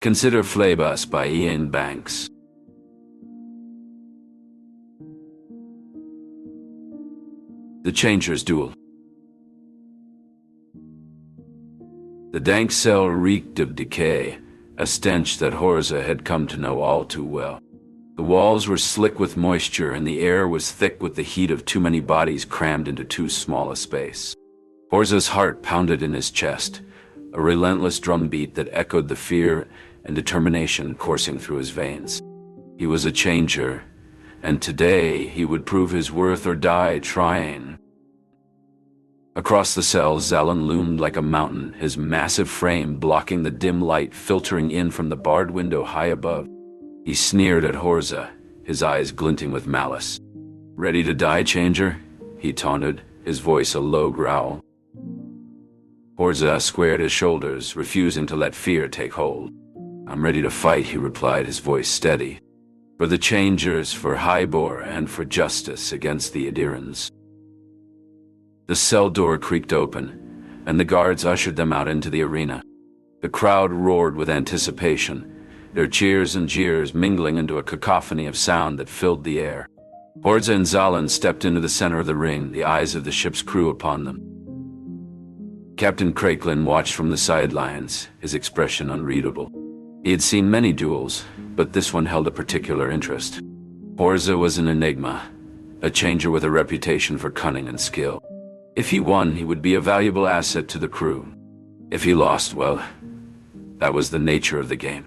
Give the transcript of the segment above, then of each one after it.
Consider Phlebas by Iain Banks. The Changer's Duel. The dank cell reeked of decay, a stench that Horza had come to know all too well. The walls were slick with moisture, and the air was thick with the heat of too many bodies crammed into too small a space. Horza's heart pounded in his chest, a relentless drumbeat that echoed the fear and determination coursing through his veins. He was a changer, and today he would prove his worth or die trying. Across the cell, Zallen loomed like a mountain, his massive frame blocking the dim light filtering in from the barred window high above. He sneered at Horza, his eyes glinting with malice. "Ready to die, Changer?" he taunted, his voice a low growl. Horza squared his shoulders, refusing to let fear take hold. "I'm ready to fight," he replied, his voice steady. "For the Changers, for Hybor, and for justice against the Adirans." The cell door creaked open, and the guards ushered them out into the arena. The crowd roared with anticipation, their cheers and jeers mingling into a cacophony of sound that filled the air. Horza and Zallen stepped into the center of the ring, the eyes of the ship's crew upon them. Captain Craiglin watched from the sidelines, his expression unreadable. He had seen many duels, but this one held a particular interest. Horza was an enigma, a changer with a reputation for cunning and skill. If he won, he would be a valuable asset to the crew. If he lost, well, that was the nature of the game.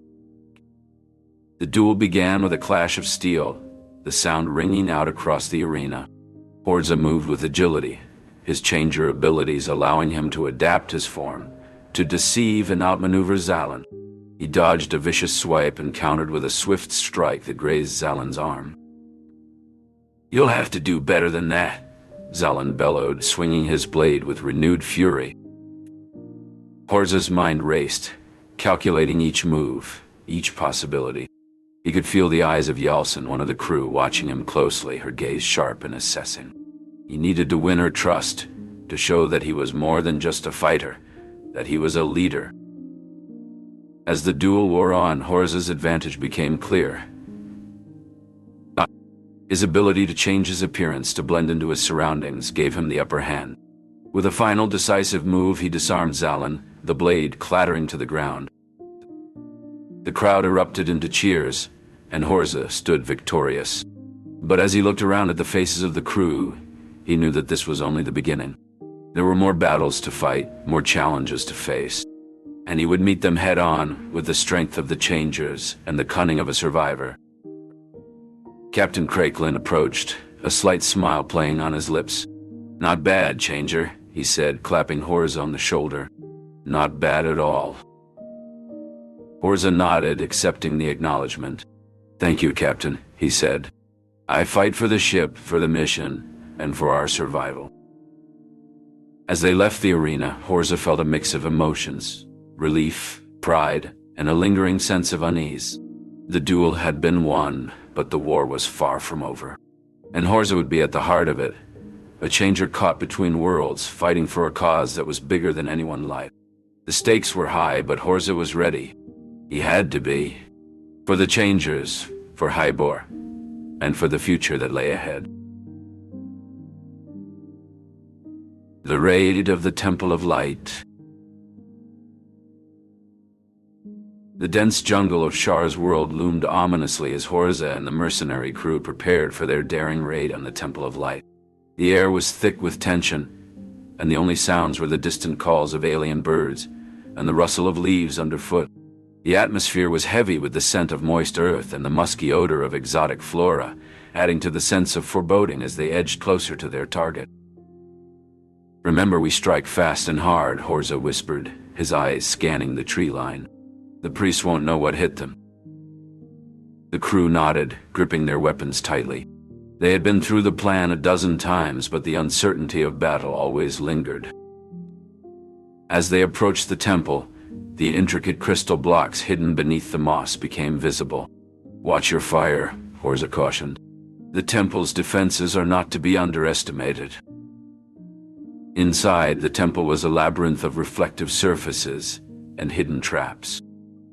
The duel began with a clash of steel, the sound ringing out across the arena. Horza moved with agility, his changer abilities allowing him to adapt his form, to deceive and outmaneuver Zallen. He dodged a vicious swipe and countered with a swift strike that grazed Zallen's arm. "You'll have to do better than that," Zallen bellowed, swinging his blade with renewed fury. Horza's mind raced, calculating each move, each possibility. He could feel the eyes of Yalcin, one of the crew, watching him closely, her gaze sharp and assessing. He needed to win her trust, to show that he was more than just a fighter, that he was a leader. As the duel wore on, Horza's advantage became clear. His ability to change his appearance, to blend into his surroundings, gave him the upper hand. With a final decisive move, he disarmed Zallen, the blade clattering to the ground. The crowd erupted into cheers, and Horza stood victorious. But as he looked around at the faces of the crew, he knew that this was only the beginning. There were more battles to fight, more challenges to face, and he would meet them head-on with the strength of the Changers and the cunning of a survivor. Captain Craiglin approached, a slight smile playing on his lips. "Not bad, Changer," he said, clapping Horza on the shoulder. "Not bad at all." Horza nodded, accepting the acknowledgement. "Thank you, Captain," he said. "I fight for the ship, for the mission, and for our survival." As they left the arena, Horza felt a mix of emotions, relief, pride, and a lingering sense of unease. The duel had been won, but the war was far from over. And Horza would be at the heart of it, a changer caught between worlds, fighting for a cause that was bigger than anyone's life. The stakes were high, but Horza was ready. He had to be. For the Changers, for Hybor, and for the future that lay ahead. The Raid of the Temple of Light. The dense jungle of Shar's world loomed ominously as Horza and the mercenary crew prepared for their daring raid on the Temple of Light. The air was thick with tension, and the only sounds were the distant calls of alien birds and the rustle of leaves underfoot. The atmosphere was heavy with the scent of moist earth and the musky odor of exotic flora, adding to the sense of foreboding as they edged closer to their target. "Remember, we strike fast and hard," Horza whispered, his eyes scanning the tree line. "The priests won't know what hit them." The crew nodded, gripping their weapons tightly. They had been through the plan a dozen times, but the uncertainty of battle always lingered. As they approached the temple, the intricate crystal blocks hidden beneath the moss became visible. "Watch your fire," Horza cautioned. "The temple's defenses are not to be underestimated." Inside, the temple was a labyrinth of reflective surfaces and hidden traps.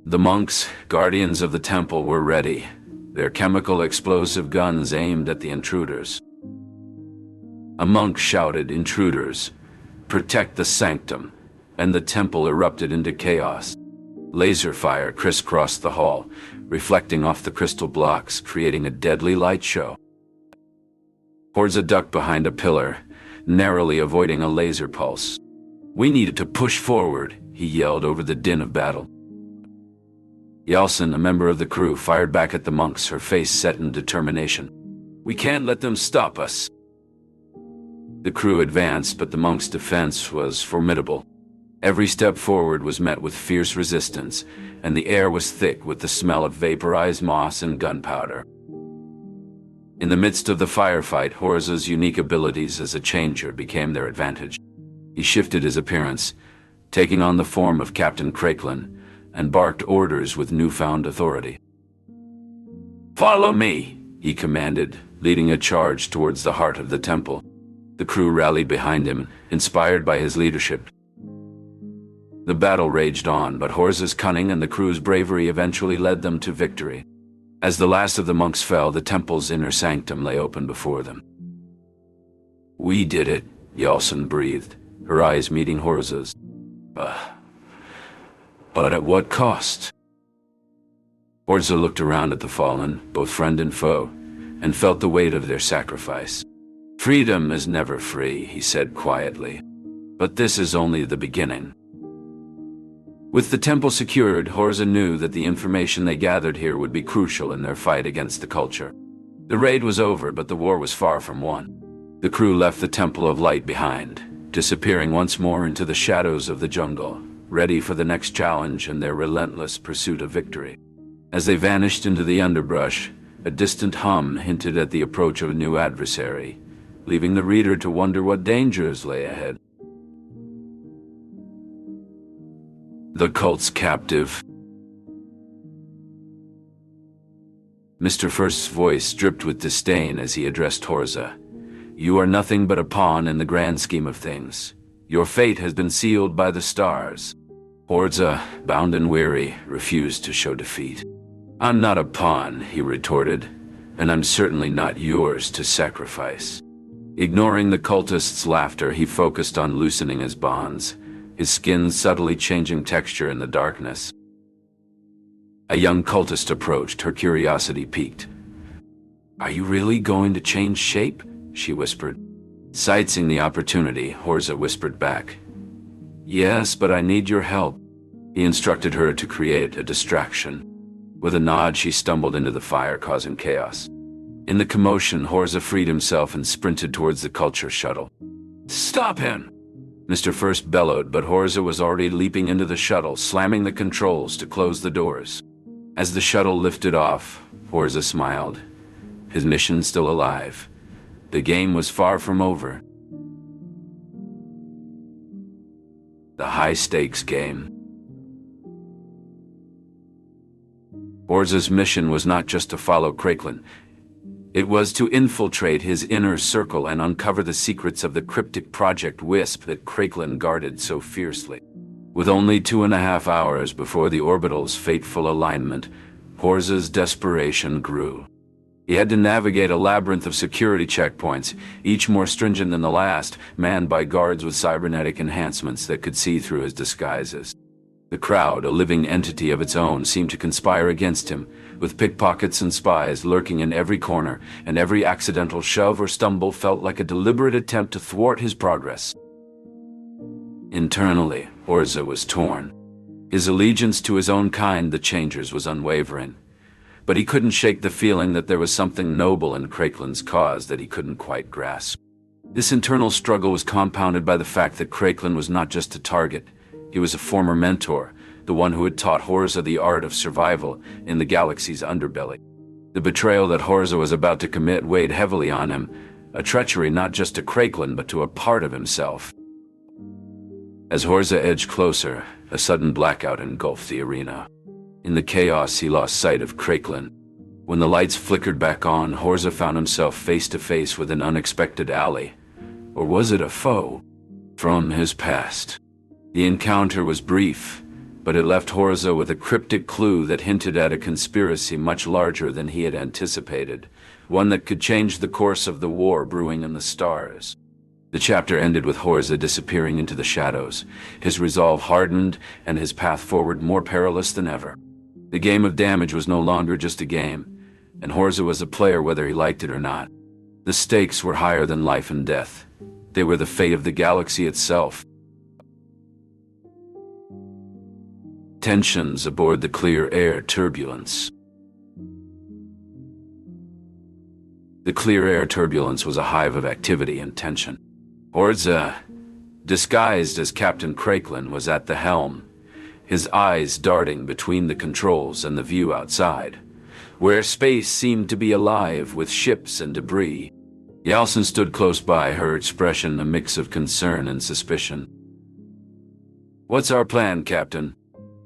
The monks, guardians of the temple, were ready, their chemical explosive guns aimed at the intruders. A monk shouted, "Intruders, protect the sanctum," and the temple erupted into chaos. Laser fire crisscrossed the hall, reflecting off the crystal blocks, creating a deadly light show. Horza ducked behind a pillar, narrowly avoiding a laser pulse. "We needed to push forward," he yelled over the din of battle. Yeltsin, a member of the crew, fired back at the monks, her face set in determination. "We can't let them stop us." The crew advanced, but the monks' defense was formidable. Every step forward was met with fierce resistance, and the air was thick with the smell of vaporized moss and gunpowder. In the midst of the firefight, Horza's unique abilities as a changer became their advantage. He shifted his appearance, taking on the form of Captain Craiklin, and barked orders with newfound authority. "Follow me," he commanded, leading a charge towards the heart of the temple. The crew rallied behind him, inspired by his leadership. The battle raged on, but Horza's cunning and the crew's bravery eventually led them to victory. As the last of the monks fell, the temple's inner sanctum lay open before them. "We did it," Yeltsin breathed, her eyes meeting Horza's. But at what cost?" Horza looked around at the fallen, both friend and foe, and felt the weight of their sacrifice. "Freedom is never free," he said quietly. "But this is only the beginning." With the temple secured, Horza knew that the information they gathered here would be crucial in their fight against the culture. The raid was over, but the war was far from won. The crew left the Temple of Light behind, disappearing once more into the shadows of the jungle, ready for the next challenge and their relentless pursuit of victory. As they vanished into the underbrush, a distant hum hinted at the approach of a new adversary, leaving the reader to wonder what dangers lay ahead. The cult's captive. Mr. First's voice dripped with disdain as he addressed Horza. "You are nothing but a pawn in the grand scheme of things. Your fate has been sealed by the stars." Horza, bound and weary, refused to show defeat. "I'm not a pawn," he retorted, "and I'm certainly not yours to sacrifice." Ignoring the cultist's laughter, he focused on loosening his bonds, his skin subtly changing texture in the darkness. A young cultist approached, her curiosity piqued. "Are you really going to change shape?" she whispered. Seizing the opportunity, Horza whispered back, "Yes, but I need your help." He instructed her to create a distraction. With a nod, she stumbled into the fire, causing chaos. In the commotion, Horza freed himself and sprinted towards the culture shuttle. "Stop him!" Mr. First bellowed, but Horza was already leaping into the shuttle, slamming the controls to close the doors. As the shuttle lifted off, Horza smiled. His mission still alive. The game was far from over. The high-stakes game. Horza's mission was not just to follow Craiklin. It was to infiltrate his inner circle and uncover the secrets of the cryptic Project Wisp that Craiklin guarded so fiercely. With only 2.5 hours before the orbital's fateful alignment, Horza's desperation grew. He had to navigate a labyrinth of security checkpoints, each more stringent than the last, manned by guards with cybernetic enhancements that could see through his disguises. The crowd, a living entity of its own, seemed to conspire against him, with pickpockets and spies lurking in every corner, and every accidental shove or stumble felt like a deliberate attempt to thwart his progress. Internally, Horza was torn. His allegiance to his own kind, the Changers, was unwavering. But he couldn't shake the feeling that there was something noble in Craiklin's cause that he couldn't quite grasp. This internal struggle was compounded by the fact that Craiklin was not just a target. He was a former mentor, the one who had taught Horza the art of survival in the galaxy's underbelly. The betrayal that Horza was about to commit weighed heavily on him, a treachery not just to Craiklin but to a part of himself. As Horza edged closer, a sudden blackout engulfed the arena. In the chaos, he lost sight of Craiklin. When the lights flickered back on, Horza found himself face to face with an unexpected ally. Or was it a foe? From his past. The encounter was brief, but it left Horza with a cryptic clue that hinted at a conspiracy much larger than he had anticipated, one that could change the course of the war brewing in the stars. The chapter ended with Horza disappearing into the shadows, his resolve hardened and his path forward more perilous than ever. The game of damage was no longer just a game, and Horza was a player whether he liked it or not. The stakes were higher than life and death. They were the fate of the galaxy itself. Tensions aboard the Clear Air Turbulence. The Clear Air Turbulence was a hive of activity and tension. Horza, disguised as Captain Crakelin, was at the helm, his eyes darting between the controls and the view outside, where space seemed to be alive with ships and debris. Yalson stood close by, her expression a mix of concern and suspicion. "What's our plan, Captain?"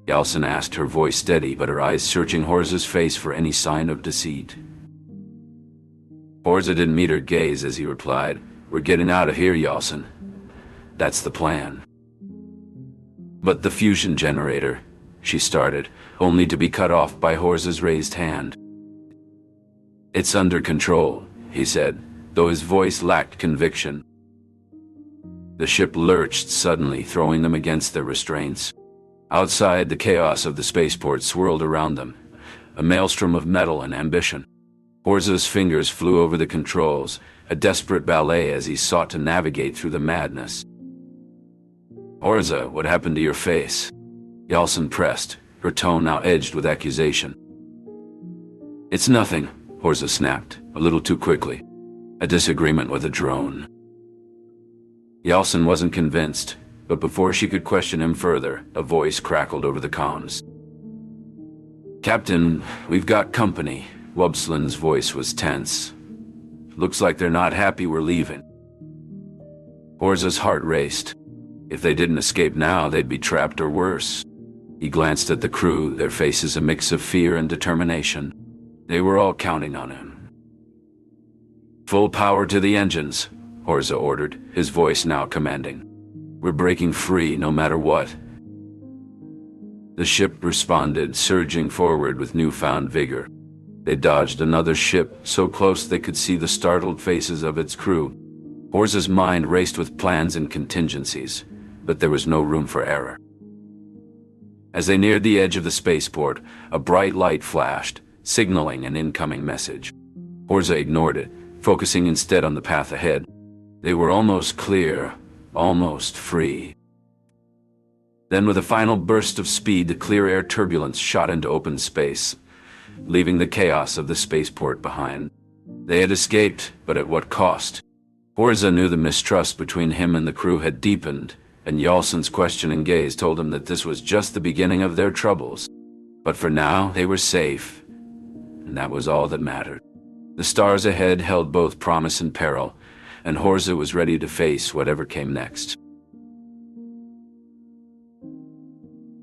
Yalson asked, her voice steady but her eyes searching Horza's face for any sign of deceit. Horza didn't meet her gaze as he replied, "We're getting out of here, Yalson. That's the plan." "But the fusion generator," she started, only to be cut off by Horza's raised hand. "It's under control," he said, though his voice lacked conviction. The ship lurched suddenly, throwing them against their restraints. Outside, the chaos of the spaceport swirled around them, a maelstrom of metal and ambition. Horza's fingers flew over the controls, a desperate ballet as he sought to navigate through the madness. "Horza, what happened to your face?" Yalson pressed, her tone now edged with accusation. "It's nothing," Horza snapped, a little too quickly. "A disagreement with a drone." Yalson wasn't convinced, but before she could question him further, a voice crackled over the comms. "Captain, we've got company." Wubslin's voice was tense. "Looks like they're not happy we're leaving." Horza's heart raced. If they didn't escape now, they'd be trapped or worse. He glanced at the crew, their faces a mix of fear and determination. They were all counting on him. "Full power to the engines," Horza ordered, his voice now commanding. "We're breaking free no matter what." The ship responded, surging forward with newfound vigor. They dodged another ship, so close they could see the startled faces of its crew. Horza's mind raced with plans and contingencies, but there was no room for error. As they neared the edge of the spaceport, a bright light flashed, signaling an incoming message. Horza ignored it, focusing instead on the path ahead. They were almost clear, almost free. Then with a final burst of speed, the Clear Air Turbulence shot into open space, leaving the chaos of the spaceport behind. They had escaped, but at what cost? Horza knew the mistrust between him and the crew had deepened, and Yalson's questioning gaze told him that this was just the beginning of their troubles. But for now, they were safe, and that was all that mattered. The stars ahead held both promise and peril, and Horza was ready to face whatever came next.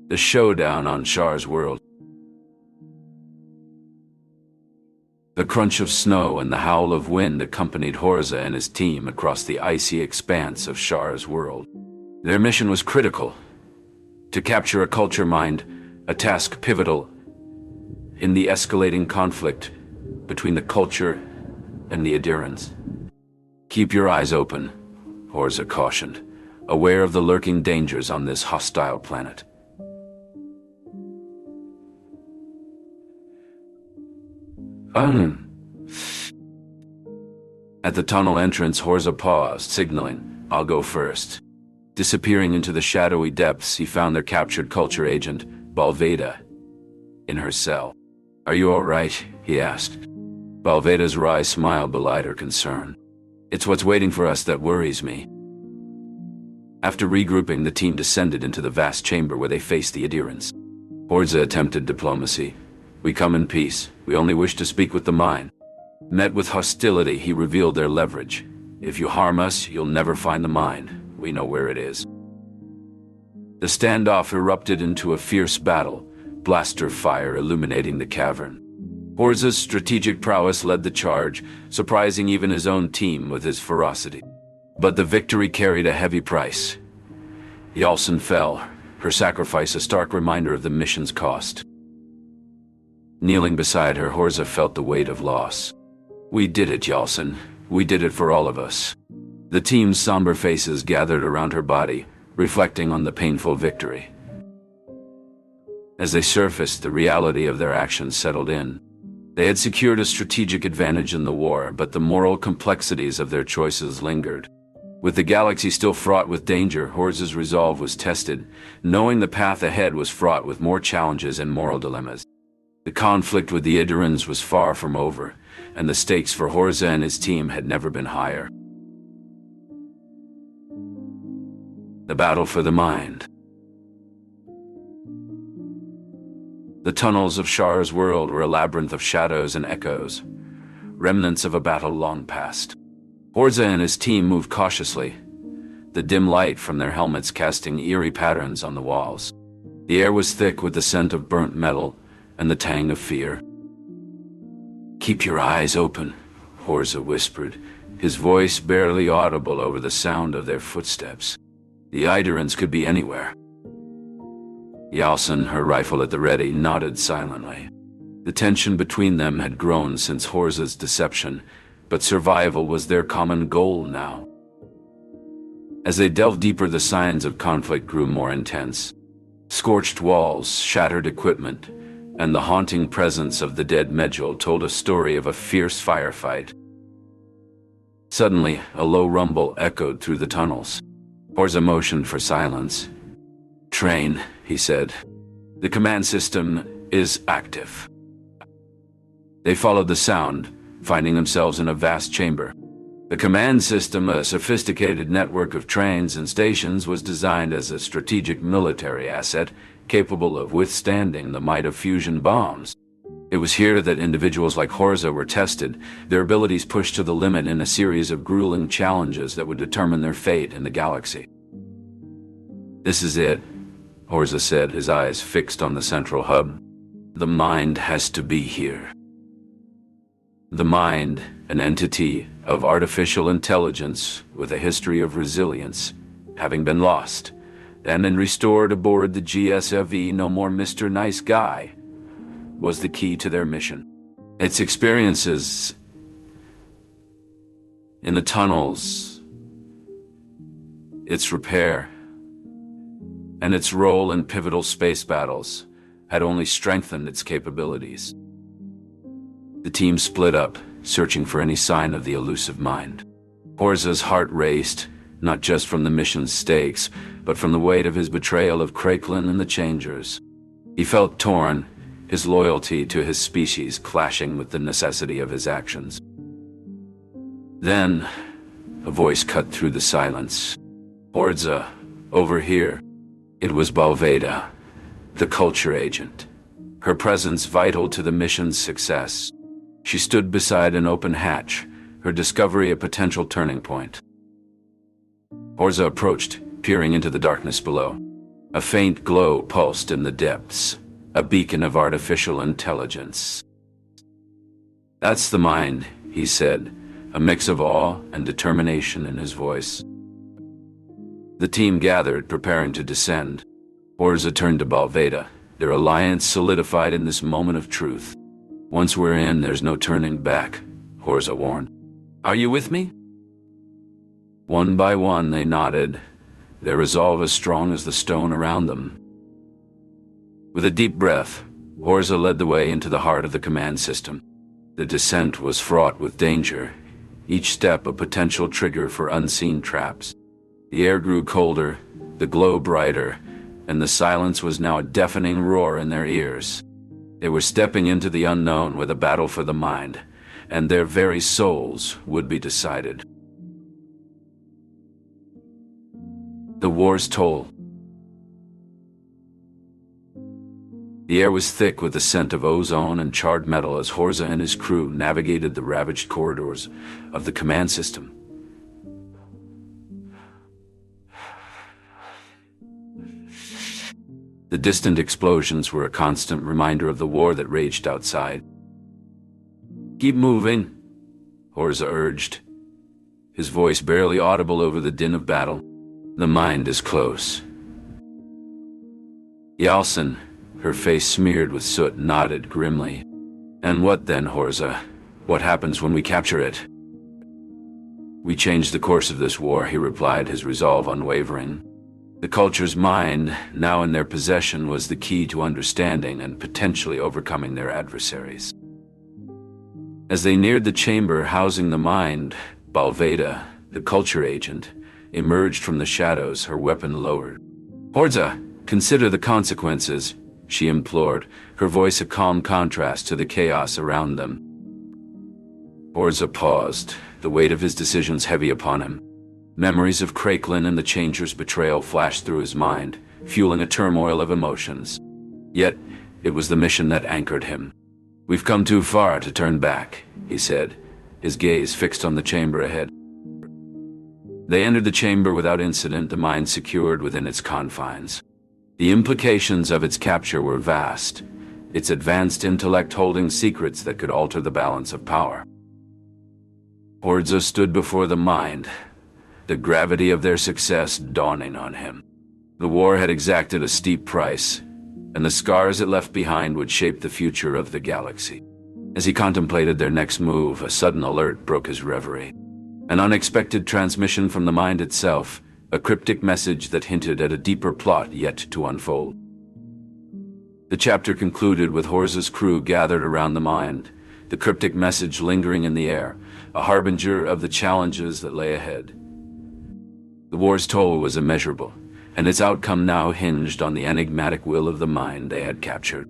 The showdown on Shar's world. The crunch of snow and the howl of wind accompanied Horza and his team across the icy expanse of Shar's world. Their mission was critical: to capture a culture mind, a task pivotal in the escalating conflict between the culture and the adherents. "Keep your eyes open," Horza cautioned, aware of the lurking dangers on this hostile planet. At the tunnel entrance, Horza paused, signaling, "I'll go first." Disappearing into the shadowy depths, he found their captured culture agent, Balveda, in her cell. "Are you all right?" he asked. Balveda's wry smile belied her concern. "It's what's waiting for us that worries me." After regrouping, the team descended into the vast chamber where they faced the adherents. Horza attempted diplomacy. "We come in peace. We only wish to speak with the mind." Met with hostility, he revealed their leverage. "If you harm us, you'll never find the mind. We know where it is." The standoff erupted into a fierce battle, blaster fire illuminating the cavern. Horza's strategic prowess led the charge, surprising even his own team with his ferocity. But the victory carried a heavy price. Yalson fell, her sacrifice a stark reminder of the mission's cost. Kneeling beside her, Horza felt the weight of loss. "We did it, Yalson. We did it for all of us." The team's somber faces gathered around her body, reflecting on the painful victory. As they surfaced, the reality of their actions settled in. They had secured a strategic advantage in the war, but the moral complexities of their choices lingered. With the galaxy still fraught with danger, Horza's resolve was tested, knowing the path ahead was fraught with more challenges and moral dilemmas. The conflict with the Idorans was far from over, and the stakes for Horza and his team had never been higher. The battle for the mind. The tunnels of Shar's world were a labyrinth of shadows and echoes, remnants of a battle long past. Horza and his team moved cautiously, the dim light from their helmets casting eerie patterns on the walls. The air was thick with the scent of burnt metal and the tang of fear. "Keep your eyes open," Horza whispered, his voice barely audible over the sound of their footsteps. The Idorans could be anywhere. Yalson, her rifle at the ready, nodded silently. The tension between them had grown since Horza's deception, but survival was their common goal now. As they delved deeper, the signs of conflict grew more intense. Scorched walls, shattered equipment, and the haunting presence of the dead Medjol told a story of a fierce firefight. Suddenly, a low rumble echoed through the tunnels. Horza motioned for silence. "Train," he said. "The command system is active." They followed the sound, finding themselves in a vast chamber. The command system, a sophisticated network of trains and stations, was designed as a strategic military asset capable of withstanding the might of fusion bombs. It was here that individuals like Horza were tested, their abilities pushed to the limit in a series of grueling challenges that would determine their fate in the galaxy. "This is it," Horza said, his eyes fixed on the central hub. "The mind has to be here." The mind, an entity of artificial intelligence with a history of resilience, having been lost, and then restored aboard the GSFE No More Mr. Nice Guy, was the key to their mission. Its experiences in the tunnels, its repair, and its role in pivotal space battles had only strengthened its capabilities. The team split up, searching for any sign of the elusive mind. Horza's heart raced, not just from the mission's stakes, but from the weight of his betrayal of Craiklin and the Changers. He felt torn, his loyalty to his species clashing with the necessity of his actions. Then, a voice cut through the silence. "Horza, over here." It was Balveda, the culture agent, her presence vital to the mission's success. She stood beside an open hatch, her discovery a potential turning point. Horza approached, peering into the darkness below. A faint glow pulsed in the depths, a beacon of artificial intelligence. "That's the mind," he said, a mix of awe and determination in his voice. The team gathered, preparing to descend. Horza turned to Balveda, their alliance solidified in this moment of truth. "Once we're in, there's no turning back," Horza warned. "Are you with me?" One by one they nodded, their resolve as strong as the stone around them. With a deep breath, Horza led the way into the heart of the command system. The descent was fraught with danger, each step a potential trigger for unseen traps. The air grew colder, the glow brighter, and the silence was now a deafening roar in their ears. They were stepping into the unknown with a battle for the mind, and their very souls would be decided. The war's toll. The air was thick with the scent of ozone and charred metal as Horza and his crew navigated the ravaged corridors of the command system. The distant explosions were a constant reminder of the war that raged outside. "Keep moving," Horza urged, his voice barely audible over the din of battle. "The mind is close." Yalson, her face smeared with soot, nodded grimly. "And what then, Horza? What happens when we capture it?" "We change the course of this war," he replied, his resolve unwavering. The culture's mind, now in their possession, was the key to understanding and potentially overcoming their adversaries. As they neared the chamber housing the mind, Balveda, the culture agent, emerged from the shadows, her weapon lowered. "Horza, consider the consequences," she implored, her voice a calm contrast to the chaos around them. Horza paused, the weight of his decisions heavy upon him. Memories of Craiklin and the Changer's betrayal flashed through his mind, fueling a turmoil of emotions. Yet, it was the mission that anchored him. "We've come too far to turn back," he said, his gaze fixed on the chamber ahead. They entered the chamber without incident, the mind secured within its confines. The implications of its capture were vast, its advanced intellect holding secrets that could alter the balance of power. Horza stood before the mind, the gravity of their success dawning on him. The war had exacted a steep price, and the scars it left behind would shape the future of the galaxy. As he contemplated their next move, a sudden alert broke his reverie. An unexpected transmission from the mind itself, a cryptic message that hinted at a deeper plot yet to unfold. The chapter concluded with Horza's crew gathered around the mind, the cryptic message lingering in the air, a harbinger of the challenges that lay ahead. The war's toll was immeasurable, and its outcome now hinged on the enigmatic will of the mind they had captured.